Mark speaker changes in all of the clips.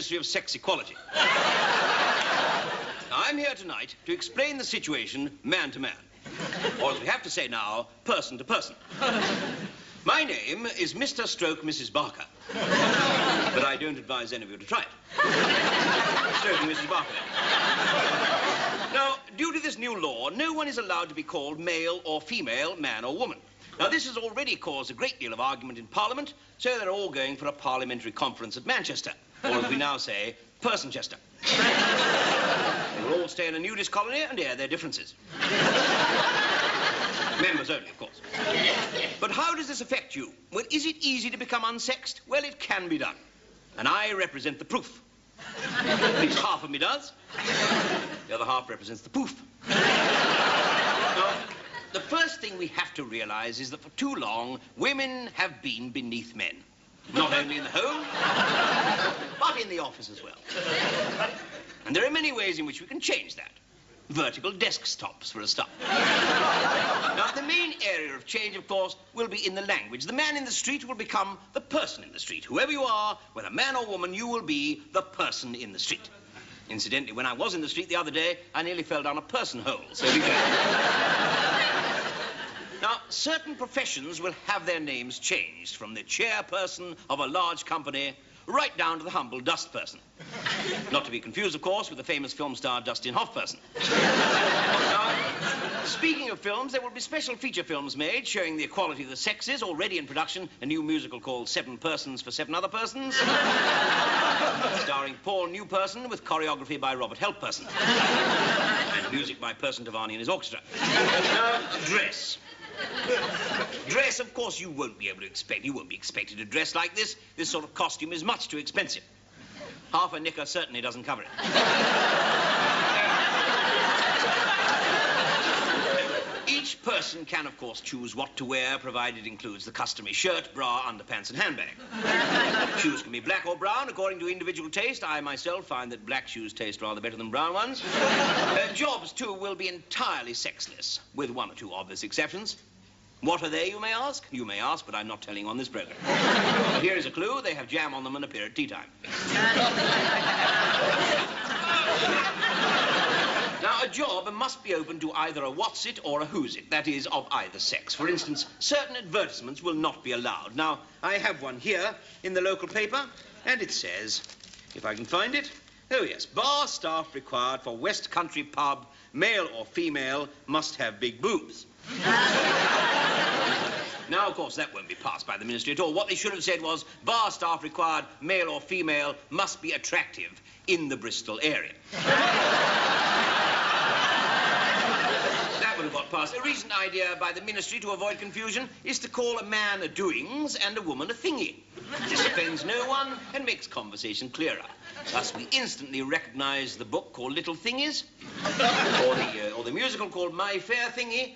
Speaker 1: Ministry of Sex Equality. I'm here tonight to explain the situation man to man. Or as we have to say now, person to person. My name is Mr. Stroke Mrs. Barker. But I don't advise any of you to try it. Stroking Mrs. Barker. Now, due to this new law, no one is allowed to be called male or female, man or woman. Now, this has already caused a great deal of argument in Parliament, so they're all going for a parliamentary conference at Manchester, or as we now say, Personchester. They will all stay in a nudist colony and air their differences. Members only, of course. But how does this affect you? Well, is it easy to become unsexed? Well, it can be done. And I represent the proof. At least half of me does. The other half represents the poof. Now, the first thing we have to realize is that for too long, women have been beneath men. Not only in the home, but in the office as well. And there are many ways in which we can change that. Vertical desktops, for a start. Now, the main area of change, of course, will be in the language. The man in the street will become the person in the street. Whoever you are, whether man or woman, you will be the person in the street. Incidentally, when I was in the street the other day, I nearly fell down a person hole, so be careful. Now, certain professions will have their names changed, from the chairperson of a large company right down to the humble dust person. Not to be confused, of course, with the famous film star Dustin Hoffperson. Now, speaking of films, there will be special feature films made showing the equality of the sexes, already in production, a new musical called 7 Persons for 7 Other Persons, starring Paul Newperson with choreography by Robert Helpperson, and music by Person Tavani and his orchestra. Now, dress. Dress, of course, you won't be able to expect. You won't be expected to dress like this. This sort of costume is much too expensive. Half a knicker certainly doesn't cover it. Each person can, of course, choose what to wear, provided it includes the customary shirt, bra, underpants, and handbag. Shoes can be black or brown, according to individual taste. I myself find that black shoes taste rather better than brown ones. Jobs, too, will be entirely sexless, with 1 or 2 obvious exceptions. What are they, you may ask? You may ask, but I'm not telling on this program. But here is a clue. They have jam on them and appear at tea time. Now, a job must be open to either a what's it or a who's it, that is, of either sex. For instance, certain advertisements will not be allowed. Now, I have one here in the local paper, and it says, if I can find it, oh yes, bar staff required for West Country pub, male or female, must have big boobs. Now, of course, that won't be passed by the ministry at all. What they should have said was, bar staff required, male or female, must be attractive in the Bristol area. That would have got passed. A recent idea by the ministry to avoid confusion is to call a man a doings and a woman a thingy. This offends no one and makes conversation clearer. Thus, we instantly recognize the book called Little Thingies, or the musical called My Fair Thingy,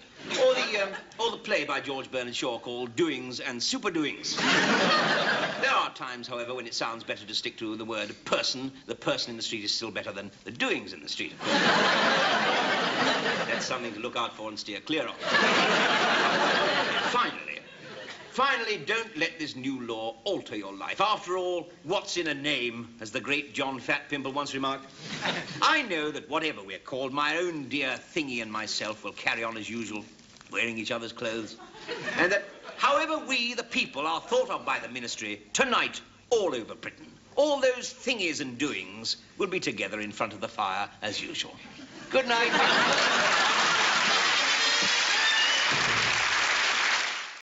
Speaker 1: or the play by George Bernard Shaw called Doings and Super Doings. There are times, however, when it sounds better to stick to the word person. The person in the street is still better than the doings in the street, of course. That's something to look out for and steer clear of. Finally, don't let this new law alter your life. After all, what's in a name, as the great John Fat Pimple once remarked? I know that whatever we're called, my own dear Thingy and myself will carry on as usual, wearing each other's clothes. And that however we, the people, are thought of by the ministry, tonight, all over Britain, all those thingies and doings will be together in front of the fire as usual. Good night.